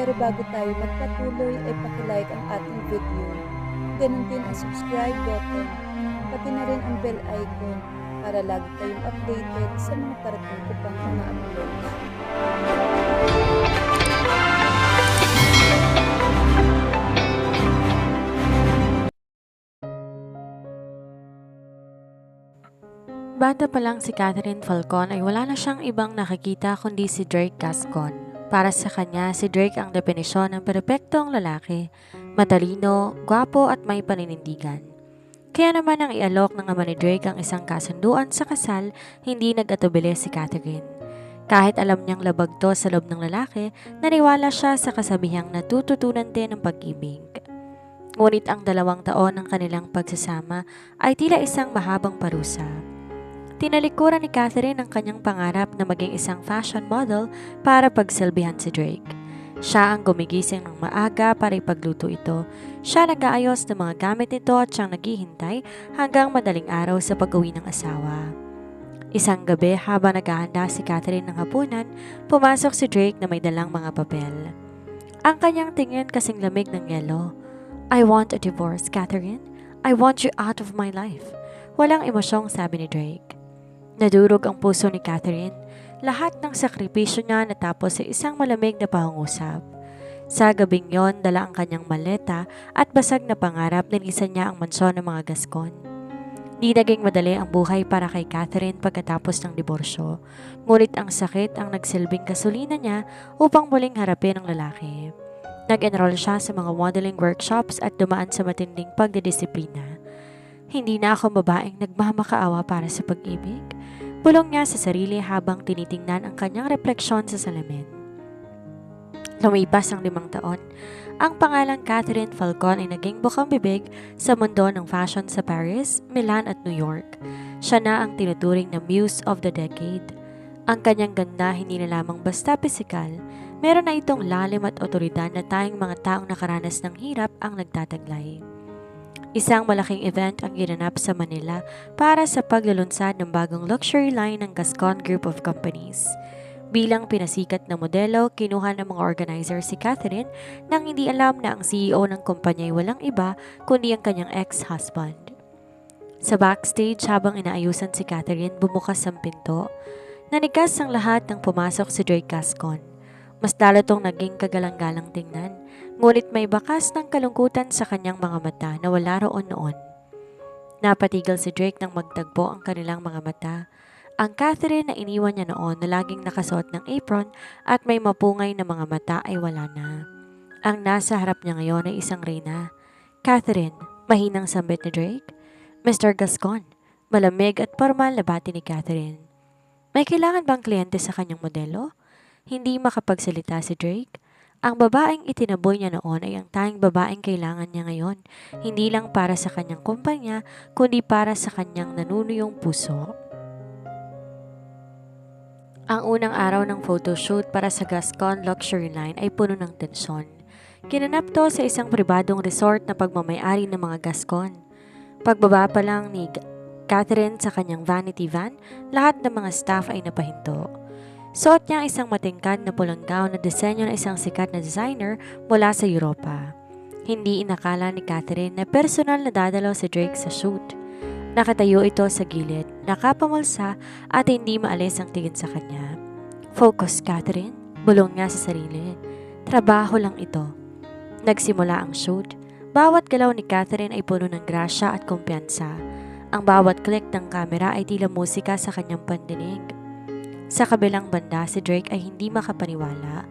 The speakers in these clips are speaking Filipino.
Pero bago tayo magpatuloy ay pakilike ang ating video. Ganon din ang subscribe button, pati na rin ang bell icon para lagi kayong updated sa mga parating ko pang mga uploads. Bata pa lang si Catherine Falcon ay wala na siyang ibang nakikita kundi si Drake Gascon. Para sa kanya, si Drake ang definisyon ng perpektong lalaki, matalino, gwapo at may paninindigan. Kaya naman ang ialok ng ama ni Drake ang isang kasunduan sa kasal, hindi nag-atubili si Catherine. Kahit alam niyang labag to sa loob ng lalaki, naniwala siya sa kasabihang natututunan din ng pag-ibig. Ngunit ang 2 taon ng kanilang pagsasama ay tila isang mahabang parusa. Tinalikuran ni Catherine ang kanyang pangarap na maging isang fashion model para pagsilbihan si Drake. Siya ang gumigising ng maaga para ipagluto ito. Siya nag-aayos ng mga gamit nito at siyang naghihintay hanggang madaling araw sa pag-uwi ng asawa. Isang gabi habang naghahanda si Catherine ng hapunan, pumasok si Drake na may dalang mga papel. Ang kanyang tingin kasing lamig ng yelo. "I want a divorce, Catherine. I want you out of my life." Walang emosyong sabi ni Drake. Nadurog ang puso ni Catherine. Lahat ng sakripisyo niya natapos sa isang malamig na pangungusap. Sa gabing yon, dala ang kanyang maleta at basag na pangarap, nilisan niya ang mansyon ng mga Gascon. Di naging madali ang buhay para kay Catherine pagkatapos ng diborsyo. Ngunit ang sakit ang nagsilbing gasolina niya upang muling harapin ang lalaki. Nag-enroll siya sa mga modeling workshops at dumaan sa matinding pagdidisiplina. "Hindi na ako babaeng nagmamakaawa para sa pag-ibig," bulong niya sa sarili habang tinitingnan ang kanyang refleksyon sa salamin. Lumipas ang 5 taon, ang pangalang Catherine Falcon ay naging bukang bibig sa mundo ng fashion sa Paris, Milan at New York. Siya na ang tinuturing na muse of the decade. Ang kanyang ganda hindi na lamang basta pisikal, meron na itong lalim at otoridad na tayong mga taong nakaranas ng hirap ang nagtataglay. Isang malaking event ang ginanap sa Manila para sa paglulunsad ng bagong luxury line ng Gascon Group of Companies. Bilang pinasikat na modelo, kinuha ng mga organizer si Catherine nang hindi alam na ang CEO ng kumpanya ay walang iba kundi ang kanyang ex-husband. Sa backstage habang inaayusan si Catherine, bumukas ang pinto. Nanigas ang lahat nang pumasok si Drake Gascon. Mas lalo tong naging kagalang-galang tingnan. Ngunit may bakas ng kalungkutan sa kanyang mga mata na wala roon noon. Napatigil si Drake nang magtagpo ang kanilang mga mata. Ang Catherine na iniwan niya noon na laging nakasuot ng apron at may mapungay na mga mata ay wala na. Ang nasa harap niya ngayon ay isang reyna. "Catherine," mahinang sambit ni Drake. "Mr. Gascon," malamig at formal na bati ni Catherine. May kailangan bang kliyente sa kanyang modelo? Hindi makapagsalita si Drake. Ang babaeng itinaboy niya noon ay ang tanging babaeng kailangan niya ngayon, hindi lang para sa kanyang kumpanya, kundi para sa kanyang nanunuyong puso. Ang unang araw ng photoshoot para sa Gascon Luxury Line ay puno ng tensyon. Ginanap to sa isang pribadong resort na pagmamay-ari ng mga Gascon. Pagbaba pa lang ni Catherine sa kanyang vanity van, lahat ng mga staff ay napahinto. Suot niya isang matingkad na pulang gown na disenyo ng isang sikat na designer mula sa Europa. Hindi inakala ni Catherine na personal na dadalaw si Drake sa shoot. Nakatayo ito sa gilid, nakapamulsa at hindi maalis ang tingin sa kanya. "Focus, Catherine," bulong niya sa sarili. "Trabaho lang ito." Nagsimula ang shoot. Bawat galaw ni Catherine ay puno ng grasya at kumpiyansa. Ang bawat click ng kamera ay tila musika sa kanyang pandinig. Sa kabilang banda, si Drake ay hindi makapaniwala.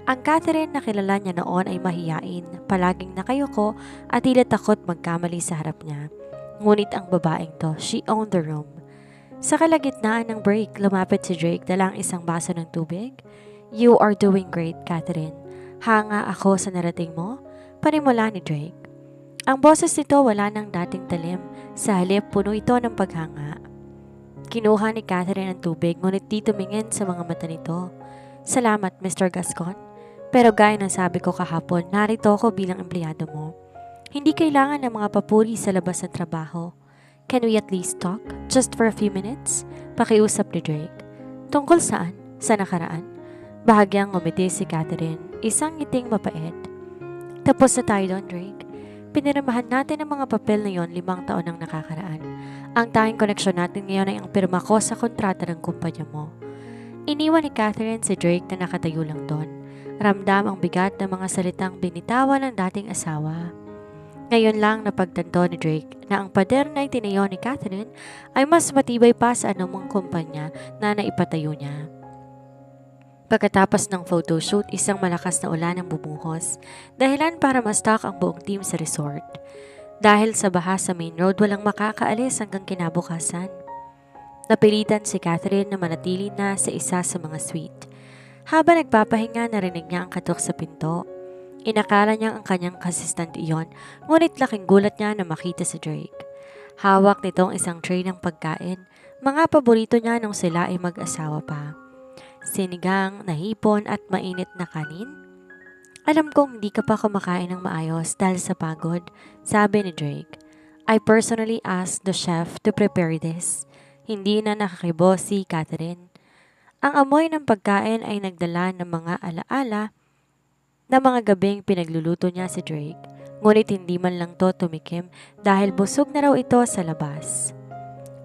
Ang Catherine na kilala niya noon ay mahiyain, palaging nakayuko at tila takot magkamali sa harap niya. Ngunit ang babaeng to, she owned the room. Sa kalagitnaan ng break, lumapit si Drake dala ang isang baso ng tubig. "You are doing great, Catherine. Hanga ako sa narating mo," panimula ni Drake. Ang boses nito wala nang dating talim, sa halip puno ito ng paghanga. Kinuha ni Catherine ang tubig, ngunit di tumingin sa mga mata nito. "Salamat, Mr. Gascon. Pero gaya ng sabi ko kahapon, narito ako bilang empleyado mo. Hindi kailangan ng mga papuri sa labas ng trabaho. Can we at least talk? Just for a few minutes?" Pakiusap ni Drake. "Tungkol saan? Sa nakaraan?" Bahagyang ngumiti si Catherine. isang ngiting mapait. Tapos na tayo doon, Drake. Pinirmahan natin ang mga papel na yon 5 taon ang nakakaraan. Ang tanging koneksyon natin ngayon ay ang pirma ko sa kontrata ng kumpanya mo. Iniwan ni Catherine si Drake na nakatayo lang doon. Ramdam ang bigat ng mga salitang binitawan ng dating asawa. Ngayon lang napagtanto ni Drake na ang pader na itinayo ni Catherine ay mas matibay pa sa anumang kumpanya na naipatayo niya. Pagkatapos ng photoshoot, isang malakas na ulan ang bumuhos, dahilan para ma-stock ang buong team sa resort. Dahil sa baha sa main road, walang makakaalis hanggang kinabukasan. Napilitan si Catherine na manatili na sa isa sa mga suite. Habang nagpapahinga, narinig niya ang katok sa pinto. Inakala niya ang kanyang assistant iyon, ngunit laking gulat niya na makita si Drake. Hawak nitong isang tray ng pagkain, mga paborito niya nung sila ay mag-asawa pa. Sinigang, nahipon at mainit na kanin. Alam kong hindi ka pa kumakain ng maayos dahil sa pagod, sabi ni Drake. I personally asked the chef to prepare this. Hindi na nakakibo si Catherine. Ang amoy ng pagkain ay nagdala ng mga alaala na mga gabing pinagluluto niya si Drake. Ngunit hindi man lang to tumikim dahil busog na raw ito sa labas.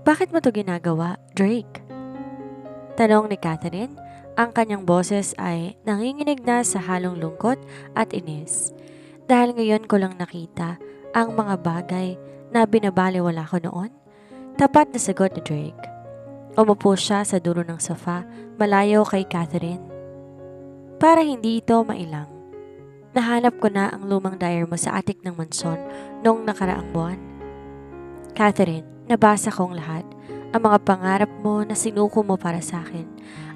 Bakit mo to ginagawa, Drake? Tanong ni Catherine. Ang kanyang boses ay nanginginig na sa halong lungkot at inis. Dahil ngayon ko lang nakita ang mga bagay na binabaliwala ko noon. Tapat na sagot ni Drake. Umupo siya sa dulo ng sofa, malayo kay Catherine. Para hindi ito mailang. Nahanap ko na ang lumang diary mo sa attic ng mansyon noong nakaraang buwan. Catherine, nabasa kong lahat. Ang mga pangarap mo na sinuko mo para sa akin.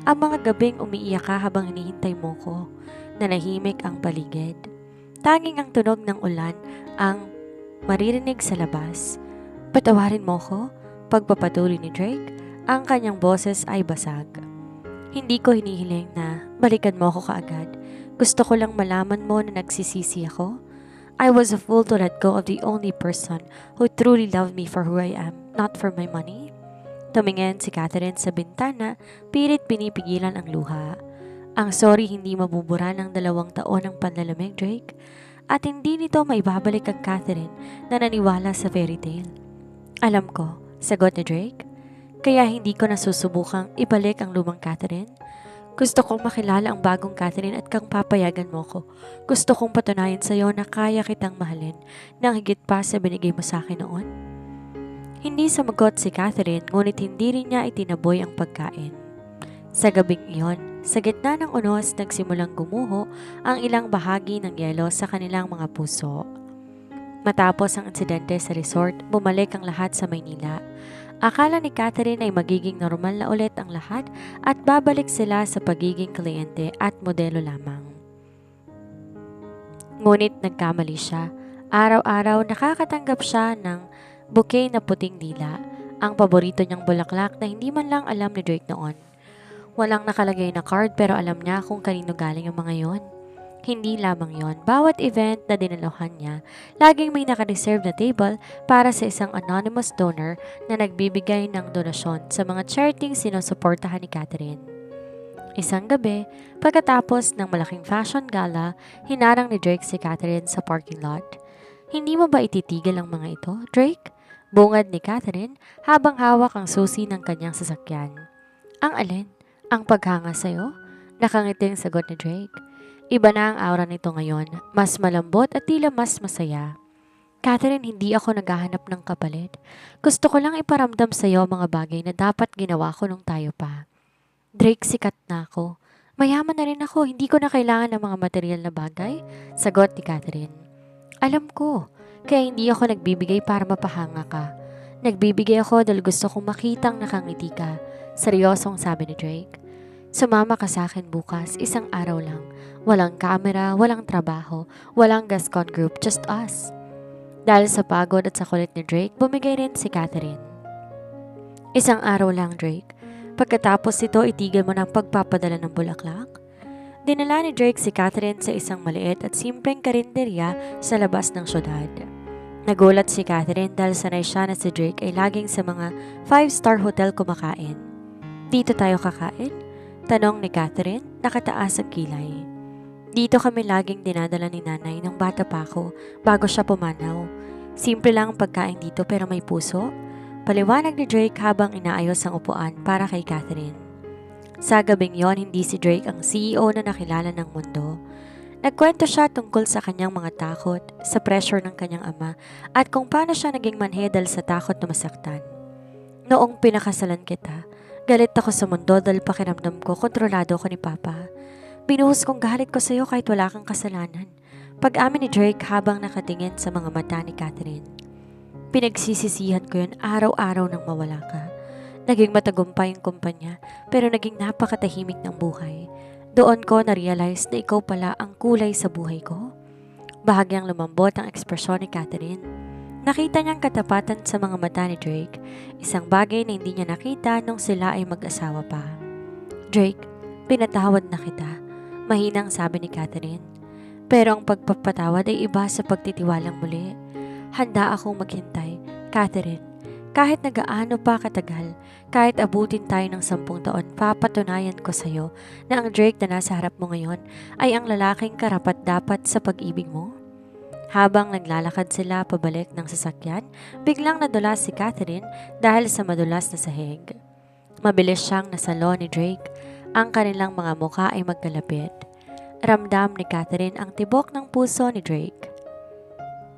Ang mga gabing umiiyak ka habang hinihintay mo ko. Nanahimik ang paligid. Tanging ang tunog ng ulan ang maririnig sa labas. Patawarin mo ko? Pagpapatuloy ni Drake, ang kanyang boses ay basag. Hindi ko hinihiling na balikan mo ko kaagad. Gusto ko lang malaman mo na nagsisisi ako. I was a fool to let go of the only person who truly loved me for who I am, not for my money. Tumingin si Catherine sa bintana, pilit pinipigilan ang luha. Ang sorry hindi mabubura ng 2 taon ng panlalamig, Drake. At hindi nito maibabalik ang Catherine na naniwala sa fairy tale. Alam ko, sagot ni Drake. Kaya hindi ko nasusubukang ibalik ang lumang Catherine. Gusto kong makilala ang bagong Catherine at kang papayagan mo ko. Gusto kong patunayan sa iyo na kaya kitang mahalin nang higit pa sa binigay mo sa akin noon. Hindi sumagot si Catherine, ngunit hindi rin niya itinaboy ang pagkain. Sa gabing iyon, sa gitna ng unos nagsimulang gumuho ang ilang bahagi ng yelo sa kanilang mga puso. Matapos ang insidente sa resort, bumalik ang lahat sa Maynila. Akala ni Catherine ay magiging normal na ulit ang lahat at babalik sila sa pagiging kliyente at modelo lamang. Ngunit nagkamali siya. Araw-araw nakakatanggap siya ng bouquet na puting dila, ang paborito niyang bulaklak na hindi man lang alam ni Drake noon. Walang nakalagay na card pero alam niya kung kanino galing ang mga yon. Hindi lamang yon, bawat event na dinaluhan niya, laging may nakareserve na table para sa isang anonymous donor na nagbibigay ng donasyon sa mga chariting sinusuportahan ni Catherine. Isang gabi, pagkatapos ng malaking fashion gala, hinarang ni Drake si Catherine sa parking lot. Hindi mo ba ititigil ang mga ito, Drake? Bungad ni Catherine habang hawak ang susi ng kanyang sasakyan. Ang alin? Ang paghanga sa'yo? Nakangiting sagot ni Drake. Iba na ang aura nito ngayon, mas malambot at tila mas masaya. Catherine, hindi ako naghahanap ng kapalit. Gusto ko lang iparamdam sa'yo mga bagay na dapat ginawa ko nung tayo pa. Drake, sikat na ako. Mayaman na rin ako, hindi ko na kailangan ng mga material na bagay, sagot ni Catherine. Alam ko. Kaya hindi ako nagbibigay para mapahanga ka. Nagbibigay ako dahil gusto kong makitang nakangiti ka. Seryosong sabi ni Drake. Sumama ka sa akin bukas, isang araw lang. Walang camera, walang trabaho, walang Gascon group, just us. Dahil sa pagod at sa kulit ni Drake, bumigay rin si Catherine. Isang araw lang, Drake. Pagkatapos ito, itigil mo ng pagpapadala ng bulaklak. Dinala ni Drake si Catherine sa isang maliit at simpleng karinderya sa labas ng syudad. Nagulat si Catherine dahil sanay siya na si Drake ay laging sa mga 5-star hotel kumakain. Dito tayo kakain? Tanong ni Catherine, nakataas ang kilay. Dito kami laging dinadala ni nanay nung bata pa ako bago siya pumanaw. Simple lang ang pagkain dito pero may puso. Paliwanag ni Drake habang inaayos ang upuan para kay Catherine. Sa gabing yon, hindi si Drake ang CEO na nakilala ng mundo. Nagkwento siya tungkol sa kanyang mga takot, sa pressure ng kanyang ama, at kung paano siya naging manhe dahil sa takot na masaktan. Noong pinakasalan kita, galit ako sa mundo dahil pakiramdam ko kontrolado ko ni Papa. Binuhos kong galit ko sa'yo kahit wala kang kasalanan. Pag-amin ni Drake habang nakatingin sa mga mata ni Catherine. Pinagsisisihan ko yun araw-araw nang mawala ka. Naging matagumpay ang kumpanya pero naging napakatahimik ng buhay. Doon ko na-realize na ikaw pala ang kulay sa buhay ko. Bahagyang lumambot ang ekspresyon ni Catherine. Nakita niyang katapatan sa mga mata ni Drake, isang bagay na hindi niya nakita nung sila ay mag-asawa pa. Drake, pinatawad na kita. Mahinang sabi ni Catherine. Pero ang pagpapatawad ay iba sa pagtitiwalang muli. Handa akong maghintay, Catherine. Kahit nagaano pa katagal, kahit abutin tayo ng 10 taon, papatunayan ko sa'yo na ang Drake na nasa harap mo ngayon ay ang lalaking karapat-dapat sa pag-ibig mo. Habang naglalakad sila pabalik ng sasakyan, biglang nadulas si Catherine dahil sa madulas na sahig. Mabilis siyang nasalo ni Drake. Ang kanilang mga mukha ay magkalapit. Ramdam ni Catherine ang tibok ng puso ni Drake.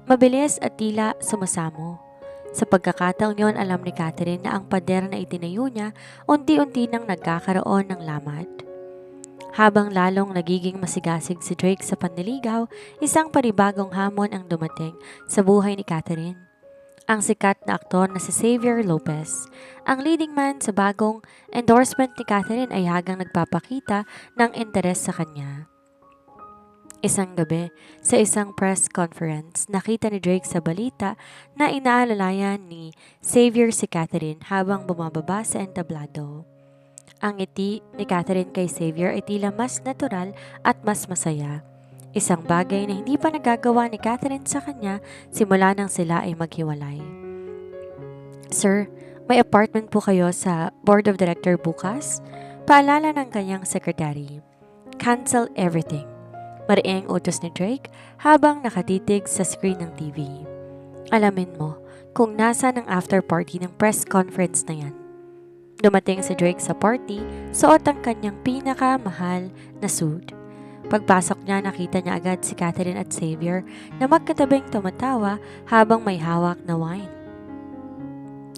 Mabilis at tila sumasamo. Sa pagkakataong yon, alam ni Catherine na ang pader na itinayo niya unti-unti nang nagkakaroon ng lamat. Habang lalong nagiging masigasig si Drake sa panliligaw, isang panibagong hamon ang dumating sa buhay ni Catherine. Ang sikat na aktor na si Xavier Lopez, ang leading man sa bagong endorsement ni Catherine ay hagang nagpapakita ng interes sa kanya. Isang gabi, sa isang press conference, nakita ni Drake sa balita na inaalalayan ni Xavier si Catherine habang bumababa sa entablado. Ang ngiti ni Catherine kay Xavier ay tila mas natural at mas masaya. Isang bagay na hindi pa nagagawa ni Catherine sa kanya simula nang sila ay maghiwalay. Sir, may apartment po kayo sa Board of Director bukas? Paalala ng kanyang secretary. Cancel everything. Mariing utos ni Drake habang nakatitig sa screen ng TV. Alamin mo kung nasa ng after party ng press conference na yan. Dumating si Drake sa party, suot ang kanyang pinakamahal na suit. Pagpasok niya, nakita niya agad si Catherine at Xavier na magkatabing tumatawa habang may hawak na wine.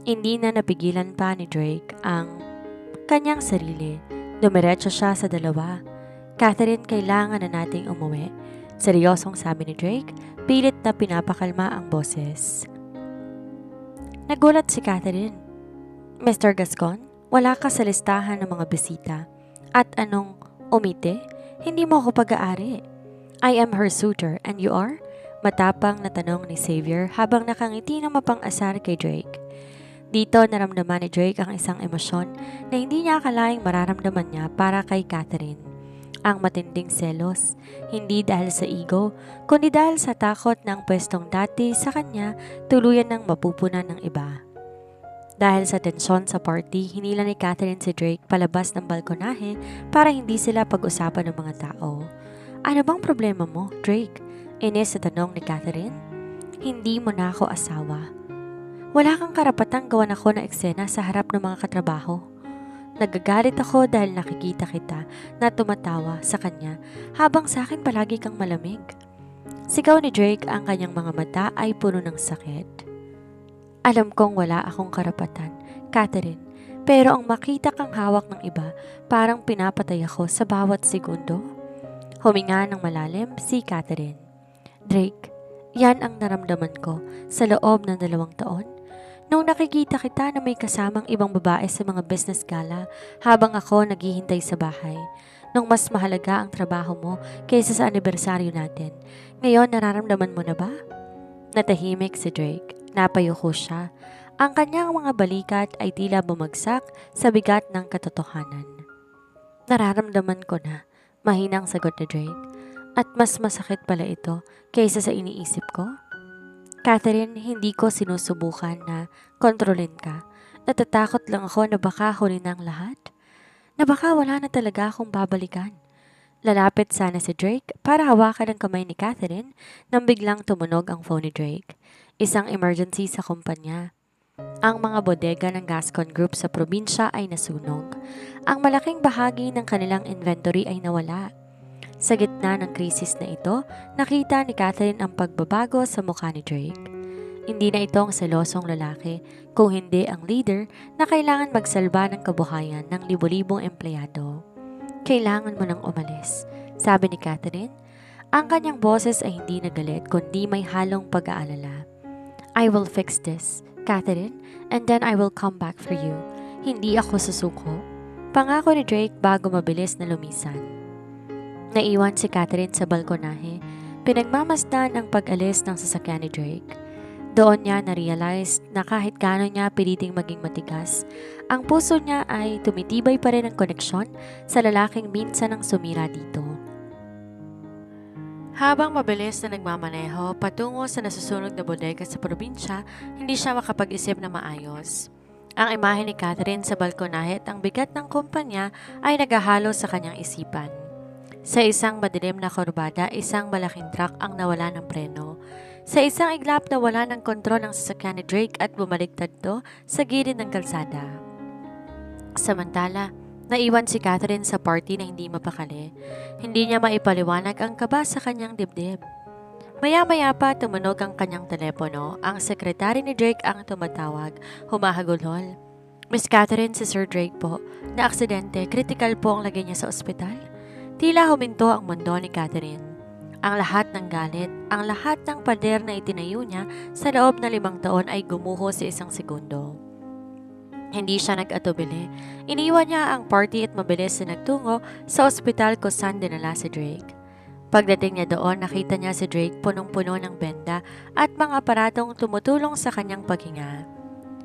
Hindi na napigilan pa ni Drake ang kanyang sarili. Dumiretso siya sa dalawa. Catherine, kailangan na nating umuwi. Seryosong sabi ni Drake, pilit na pinapakalma ang boses. Nagulat si Catherine. Mr. Gascon, wala ka sa listahan ng mga bisita. At anong umite? Hindi mo ako pag-aari. I am her suitor and you are? Matapang na tanong ni Xavier habang nakangiti na mapang-asar kay Drake. Dito naramdaman ni Drake ang isang emosyon na hindi niya akalaing mararamdaman niya para kay Catherine. Ang matinding selos, hindi dahil sa ego, kundi dahil sa takot ng pwestong dati sa kanya tuluyan ng mapupunan ng iba. Dahil sa tensyon sa party, hinila ni Catherine si Drake palabas ng balkonahe para hindi sila pag-usapan ng mga tao. Ano bang problema mo, Drake? Inis sa tanong ni Catherine. Hindi mo na ako asawa. Wala kang karapatang gawan ako ng eksena sa harap ng mga katrabaho. Nagagalit ako dahil nakikita kita na tumatawa sa kanya habang sa akin palagi kang malamig. Sigaw ni Drake, ang kanyang mga mata ay puno ng sakit. Alam kong wala akong karapatan, Catherine, pero ang makita kang hawak ng iba, parang pinapatay ako sa bawat segundo. Huminga ng malalim si Catherine. Drake, yan ang naramdaman ko sa loob ng 2 taon. Nung nakikita kita na may kasamang ibang babae sa mga business gala habang ako naghihintay sa bahay. Nung mas mahalaga ang trabaho mo kaysa sa anibersaryo natin. Ngayon nararamdaman mo na ba? Natahimik si Drake. Napayuko siya. Ang kanyang mga balikat ay tila bumagsak sa bigat ng katotohanan. Nararamdaman ko na, mahinang sagot ni Drake. At mas masakit pala ito kaysa sa iniisip ko. Catherine, hindi ko sinusubukan na kontrolin ka. Natatakot lang ako na baka huli na ang lahat. Na baka wala na talaga akong babalikan. Lalapit sana si Drake para hawakan ang kamay ni Catherine nang biglang tumunog ang phone ni Drake. Isang emergency sa kumpanya. Ang mga bodega ng Gascon Group sa probinsya ay nasunog. Ang malaking bahagi ng kanilang inventory ay nawala. Sa gitna ng krisis na ito, nakita ni Catherine ang pagbabago sa mukha ni Drake. Hindi na ito ang selosong lalaki, kung hindi ang leader na kailangan magsalba ng kabuhayan ng libo-libong empleyado. Kailangan mo nang umalis, sabi ni Catherine. Ang kanyang boses ay hindi nagalit kundi may halong pag-aalala. I will fix this, Catherine, and then I will come back for you. Hindi ako susuko. Pangako ni Drake bago mabilis na lumisan. Naiwan si Catherine sa balkonahe. Pinagmamasdan ang pag-alis ng sasakyan ni Drake. Doon niya na-realize na kahit gaano niya piliting maging matigas, ang puso niya ay tumitibay pa rin ang koneksyon sa lalaking minsan ang sumira dito. Habang mabilis na nagmamaneho patungo sa nasusunog na bodega sa probinsya, hindi siya makapag-isip na maayos. Ang imahe ni Catherine sa balkonahe at ang bigat ng kumpanya ay naghahalo sa kanyang isipan. Sa isang madilim na kurbada, isang malaking truck ang nawala ng preno. Sa isang iglap na wala ng kontrol ang sasakyan ni Drake at bumaliktad to sa gilid ng kalsada. Samantala, naiwan si Catherine sa party na hindi mapakali. Hindi niya maipaliwanag ang kaba sa kanyang dibdib. Maya-maya pa tumunog ang kanyang telepono. Ang sekretary ni Drake ang tumatawag, humahagulhol. Miss Catherine, si Sir Drake po. Na aksidente, critical po ang lagay niya sa ospital. Tila huminto ang mundo ni Catherine. Ang lahat ng galit, ang lahat ng pader na itinayo niya sa loob na 5 taon ay gumuho sa 1 segundo. Hindi siya nag-atubili. Iniwan niya ang party at mabilis na nagtungo sa ospital kung saan dinala si Drake. Pagdating niya doon, nakita niya si Drake punong-puno ng benda at mga aparatong tumutulong sa kanyang paghinga.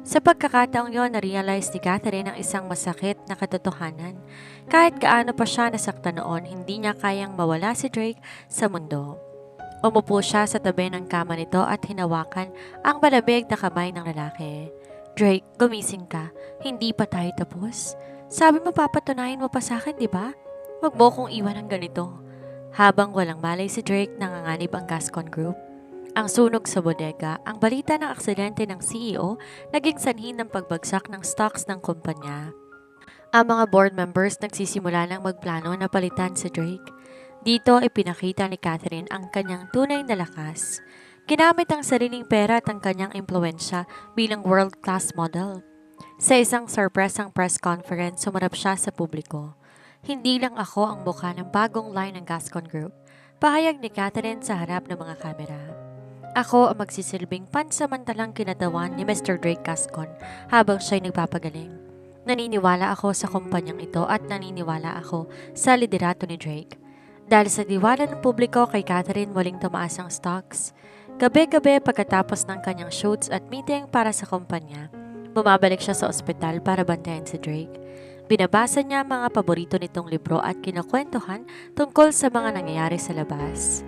Sa pagkakataong yon, na-realize ni Catherine ang isang masakit na katotohanan. Kahit gaano pa siya nasaktan noon, hindi niya kayang mawala si Drake sa mundo. Umupo siya sa tabi ng kama nito at hinawakan ang malamig na kamay ng lalaki. Drake, gumising ka. Hindi pa tayo tapos. Sabi mo papatunayan mo pa sa akin, di ba? Huwag mo kong iwan ng ganito. Habang walang malay si Drake, nanganganib ang Gascon Group. Ang sunog sa bodega, ang balita ng aksidente ng CEO, naging sanhi ng pagbagsak ng stocks ng kumpanya. Ang mga board members nagsisimula ng magplano na palitan si Drake. Dito ipinakita ni Catherine ang kanyang tunay na lakas. Ginamit ang sariling pera at ang kanyang impluensya bilang world-class model. Sa isang sorpresang press conference, sumarap siya sa publiko. Hindi lang ako ang mukha ng bagong line ng Gascon Group, pahayag ni Catherine sa harap ng mga kamera. Ako ang magsisilbing pansamantalang kinatawan ni Mr. Drake Gascon habang siya'y nagpapagaling. Naniniwala ako sa kumpanyang ito at naniniwala ako sa liderato ni Drake. Dahil sa diwala ng publiko kay Catherine, muling tumaas ang stocks. Gabi-gabi pagkatapos ng kanyang shoots at meeting para sa kumpanya, bumabalik siya sa ospital para bantayan si Drake. Binabasa niya ang mga paborito nitong libro at kinakwentuhan tungkol sa mga nangyayari sa labas.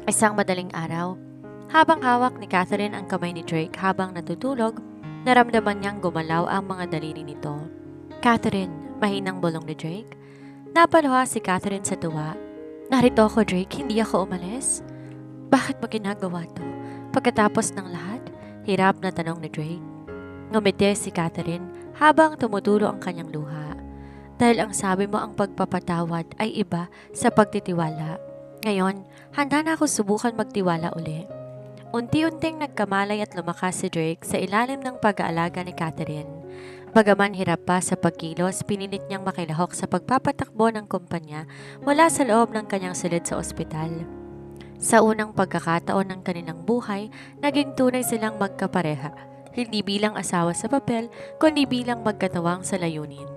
Isang madaling araw, habang hawak ni Catherine ang kamay ni Drake habang natutulog, naramdaman niyang gumalaw ang mga daliri nito. Catherine, mahinang bulong ni Drake. Napaluha si Catherine sa tuwa. Narito ako, Drake, hindi ako umalis. Bakit mo ginagawa to? Pagkatapos ng lahat, hirap na tanong ni Drake. Ngumiti si Catherine habang tumutulo ang kanyang luha. Dahil ang sabi mo ang pagpapatawad ay iba sa pagtitiwala. Ngayon, handa na ako subukan magtiwala uli. Unti-unting nagkamalay at lumakas si Drake sa ilalim ng pag-aalaga ni Catherine. Bagaman hirap pa sa pagkilos, pinilit niyang makilahok sa pagpapatakbo ng kumpanya mula sa loob ng kanyang silid sa ospital. Sa unang pagkakataon ng kanilang buhay, naging tunay silang magkapareha, hindi bilang asawa sa papel, kundi bilang magkatawang sa layunin.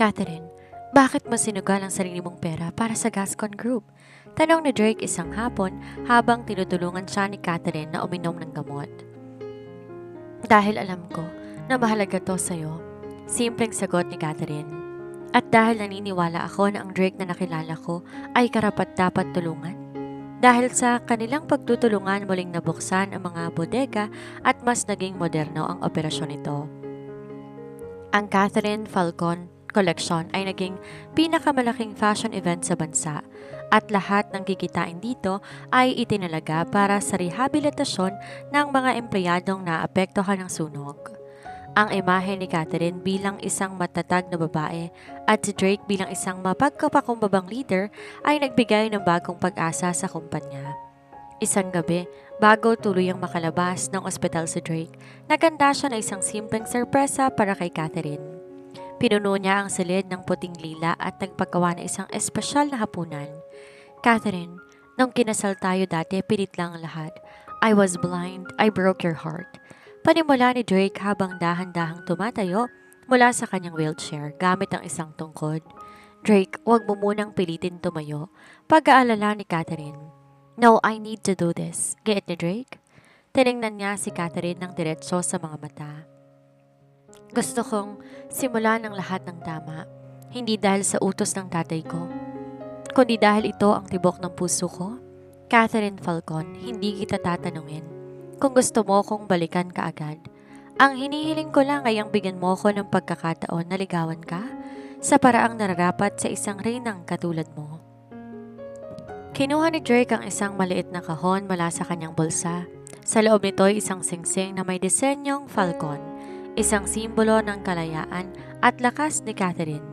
Catherine, bakit mo sinugal ang sarili mong pera para sa Gascon Group? Tanong ni Drake isang hapon habang tinutulungan siya ni Catherine na uminom ng gamot. Dahil alam ko na mahalaga to sa'yo, simpleng sagot ni Catherine. At dahil naniniwala ako na ang Drake na nakilala ko ay karapat-dapat tulungan. Dahil sa kanilang pagtutulungan, muling nabuksan ang mga bodega at mas naging moderno ang operasyon nito. Ang Catherine Falcon koleksyon ay naging pinakamalaking fashion event sa bansa at lahat ng kikitain dito ay itinalaga para sa rehabilitasyon ng mga empleyadong naapektuhan ng sunog. Ang imahe ni Catherine bilang isang matatag na babae at si Drake bilang isang mapagkapakumbabang leader ay nagbigay ng bagong pag-asa sa kumpanya. Isang gabi, bago tuluyang makalabas ng ospital si Drake, naganda siya na isang simpleng sorpresa para kay Catherine. Pinuno niya ang silid ng puting lila at nagpagawa ng isang espesyal na hapunan. Catherine, nung kinasal tayo dati, pilit lang ang lahat. I was blind, I broke your heart. Panimula ni Drake habang dahan-dahang tumatayo mula sa kanyang wheelchair gamit ang isang tungkod. Drake, huwag mo munang pilitin tumayo. Pag-aalala ni Catherine. No, I need to do this. Get ni Drake? Tiningnan niya si Catherine ng diretso sa mga mata. Gusto kong simulan ang lahat ng tama. Hindi dahil sa utos ng tatay ko, kundi dahil ito ang tibok ng puso ko. Catherine Falcon, hindi kita tatanungin kung gusto mo kong balikan ka agad. Ang hinihiling ko lang ay ang bigyan mo ko ng pagkakataon na ligawan ka sa paraang nararapat sa isang reynang katulad mo. Kinuha ni Drake ang isang maliit na kahon mula sa kanyang bulsa. Sa loob nito ay isang singsing na may disenyong falcon, isang simbolo ng kalayaan at lakas ni Catherine.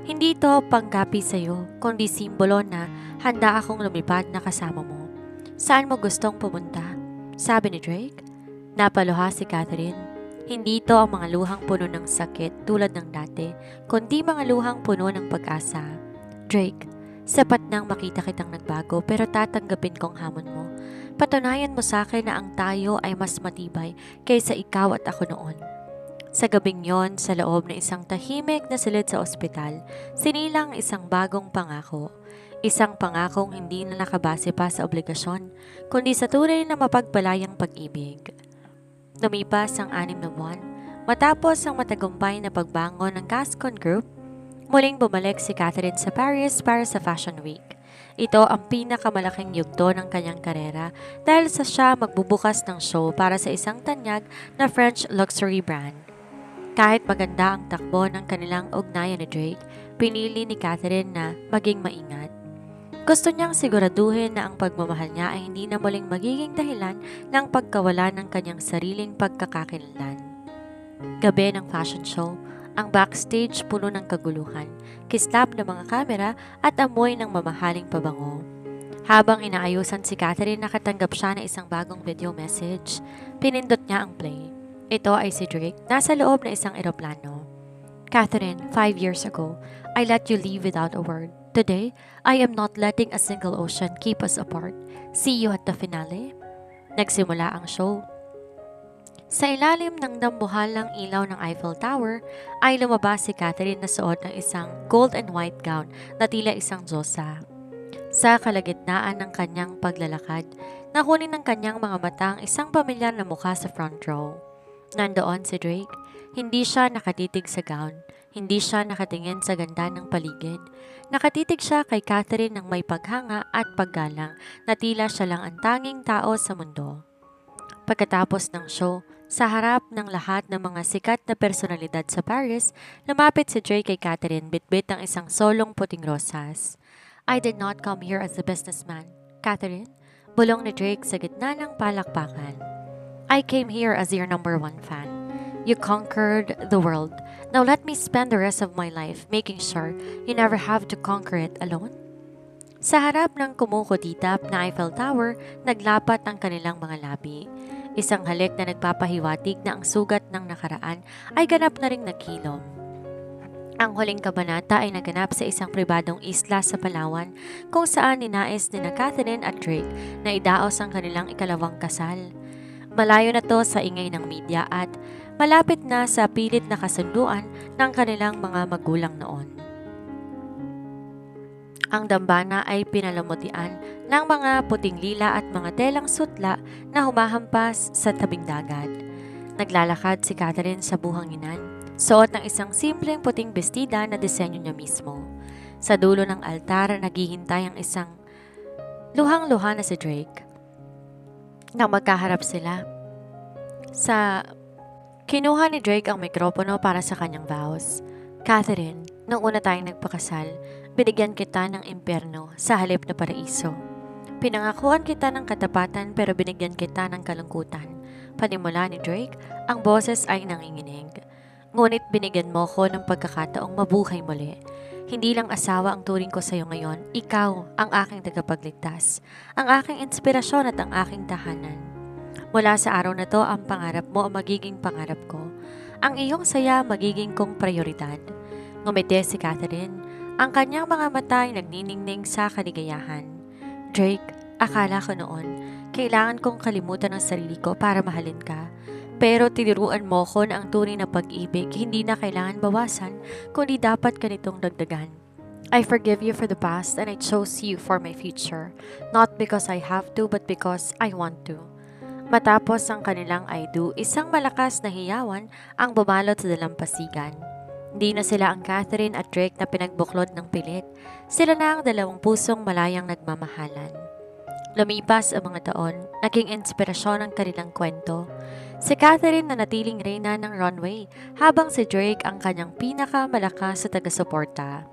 Hindi ito pangkapi sa iyo, kundi simbolo na handa akong lumipad na kasama mo. Saan mo gustong pumunta? Sabi ni Drake. Napaluha si Catherine. Hindi ito ang mga luhang puno ng sakit tulad ng dati, kundi mga luhang puno ng pag-asa. Drake, sapat nang makita kitang nagbago pero tatanggapin kong hamon mo. Patunayan mo sa akin na ang tayo ay mas matibay kaysa ikaw at ako noon. Sa gabing yon, sa loob ng isang tahimik na silid sa ospital, sinilang isang bagong pangako. Isang pangakong hindi na nakabase pa sa obligasyon, kundi sa tunay na mapagpalayang pag-ibig. Lumipas ang 6 na buwan, matapos ang matagumpay na pagbangon ng Gascon Group, muling bumalik si Catherine sa Paris para sa Fashion Week. Ito ang pinakamalaking yugto ng kanyang karera dahil sa siya magbubukas ng show para sa isang tanyag na French luxury brand. Kahit maganda ang takbo ng kanilang ugnayan ni Drake, pinili ni Catherine na maging maingat. Gusto niyang siguraduhin na ang pagmamahal niya ay hindi na muling magiging dahilan ng pagkawala ng kanyang sariling pagkakakilanlan. Gabi ng fashion show, ang backstage puno ng kaguluhan, kislap ng mga kamera at amoy ng mamahaling pabango. Habang inaayusan si Catherine, nakatanggap siya ng isang bagong video message. Pinindot niya ang play. Ito ay si Drake, nasa loob ng isang eroplano. Catherine, 5 years ago, I let you leave without a word. Today, I am not letting a single ocean keep us apart. See you at the finale. Nagsimula ang show. Sa ilalim ng dambuhalang ilaw ng Eiffel Tower, ay lumabas si Catherine na suot ng isang gold and white gown na tila isang diyosa. Sa kalagitnaan ng kanyang paglalakad, nakunin ng kanyang mga mata ang isang pamilyar na mukha sa front row. Nandoon si Drake. Hindi siya nakatitig sa gown. Hindi siya nakatingin sa ganda ng paligid. Nakatitig siya kay Catherine ng may paghanga at paggalang na tila siya lang ang tanging tao sa mundo. Pagkatapos ng show, sa harap ng lahat ng mga sikat na personalidad sa Paris, lumapit si Drake kay Catherine bitbit ang isang solong puting rosas. I did not come here as a businessman. Catherine, bulong ni Drake sa gitna ng palakpakan. I came here as your #1 fan. You conquered the world. Now let me spend the rest of my life making sure you never have to conquer it alone. Sa harap ng kumukutitap na Eiffel Tower, naglapat ang kanilang mga labi. Isang halik na nagpapahiwatig na ang sugat ng nakaraan ay ganap na ring nagkilom. Ang huling kabanata ay naganap sa isang pribadong isla sa Palawan kung saan ninais ni Catherine at Drake na idaos ang kanilang ikalawang kasal. Malayo na to sa ingay ng media at malapit na sa pilit na kasunduan ng kanilang mga magulang noon. Ang dambana ay pinalamutian ng mga puting lila at mga telang sutla na humahampas sa tabing dagat. Naglalakad si Catherine sa buhanginan, suot ng isang simpleng puting bestida na disenyo niya mismo. Sa dulo ng altar, naghihintay ang isang luhang-luha na si Drake. Nang magkaharap sila, kinuha ni Drake ang mikropono para sa kanyang vows. Catherine, Nung una tayong nagpakasal, binigyan kita ng impyerno sa halip na paraiso. Pinangakuan kita ng katapatan pero binigyan kita ng kalungkutan. Panimula ni Drake, ang boses ay nanginginig. Ngunit binigyan mo ko ng pagkakataong mabuhay muli. Hindi lang asawa ang turing ko sa iyo ngayon, ikaw ang aking tagapagligtas, ang aking inspirasyon at ang aking tahanan. Mula sa araw na to, ang pangarap mo ang magiging pangarap ko. Ang iyong saya magiging kong prioridad. Ngumiti si Catherine, ang kanyang mga mata ay nagniningning sa kaligayahan. Drake, akala ko noon, kailangan kong kalimutan ang sarili ko para mahalin ka. Pero tiniruan mo ko na ang tunay na pag-ibig hindi na kailangan bawasan, kundi dapat ganitong dagdagan. I forgive you for the past and I chose you for my future, not because I have to but because I want to. Matapos ang kanilang I do, isang malakas na hiyawan ang bumalot sa dalampasigan. Hindi na sila ang Catherine at Drake na pinagbuklod ng pilit. Sila na ang dalawang pusong malayang nagmamahalan. Lumipas ang mga taon, naging inspirasyon ang kanilang kwento. Si Catherine na natiling reyna ng runway, habang si Drake ang kanyang pinakamalakas sa taga-suporta.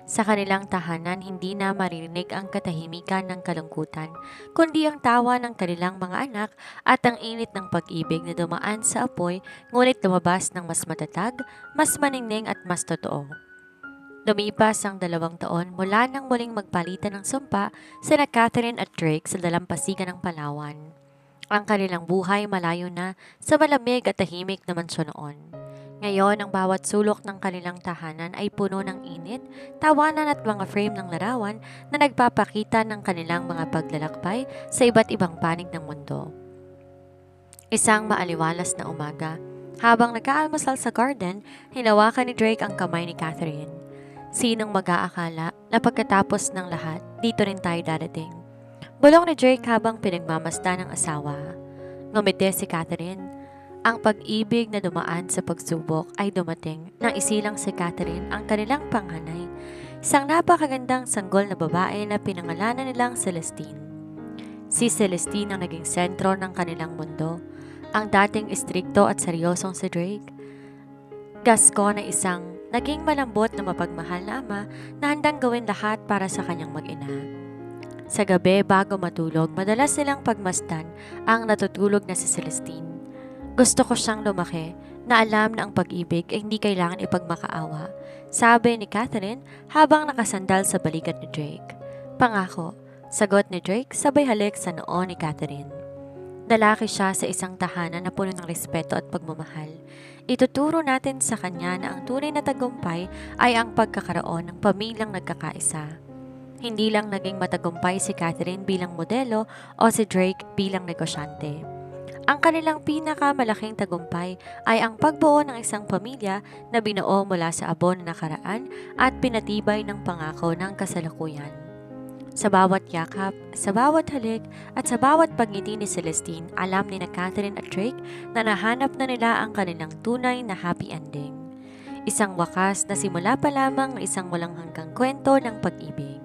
Sa kanilang tahanan, hindi na maririnig ang katahimikan ng kalungkutan, kundi ang tawa ng kanilang mga anak at ang init ng pag-ibig na dumaan sa apoy, ngunit lumabas ng mas matatag, mas maningning at mas totoo. Lumipas ang 2 taon mula nang muling magpalitan ng sumpa sina Catherine at Drake sa dalampasigan ng Palawan. Ang kanilang buhay malayo na sa malamig at tahimik na mansyon noon. Ngayon, ang bawat sulok ng kanilang tahanan ay puno ng init, tawanan at mga frame ng larawan na nagpapakita ng kanilang mga paglalakbay sa iba't ibang panig ng mundo. Isang maaliwalas na umaga, habang nag-aalmusal sa garden, hinawakan ni Drake ang kamay ni Catherine. Sinong mag-aakala na pagkatapos ng lahat, dito rin tayo dadating? Bulong ni Drake habang pinagmamasdan ng asawa. Ngumiti si Catherine. Ang pag-ibig na dumaan sa pagsubok ay dumating nang isilang si Catherine ang kanilang panghanay. Isang napakagandang sanggol na babae na pinangalanan nilang Celestine. Si Celestine ang naging sentro ng kanilang mundo. Ang dating istrikto at seryosong si Drake. Gascon ay isang naging malambot na mapagmahal na ama na handang gawin lahat para sa kanyang mag-ina. Sa gabi bago matulog, madalas silang pagmasdan ang natutulog na si Celestine. Gusto ko siyang lumaki na alam na ang pag-ibig ay hindi kailangan ipagmakaawa, sabi ni Catherine habang nakasandal sa balikat ni Drake. Pangako, sagot ni Drake sabay halik sa noo ni Catherine. Lalaki siya sa isang tahanan na puno ng respeto at pagmamahal. Ituturo natin sa kanya na ang tunay na tagumpay ay ang pagkakaroon ng pamilyang nagkakaisa. Hindi lang naging matagumpay si Catherine bilang modelo o si Drake bilang negosyante. Ang kanilang pinakamalaking tagumpay ay ang pagbuo ng isang pamilya na binuo mula sa abon na nakaraan at pinatibay ng pangako ng kasalukuyan. Sa bawat yakap, sa bawat halik, at sa bawat pagngiti ni Celestine, alam ni na Catherine at Drake na nahanap na nila ang kanilang tunay na happy ending. Isang wakas na simula pa lamang ng isang walang hanggang kwento ng pag-ibig.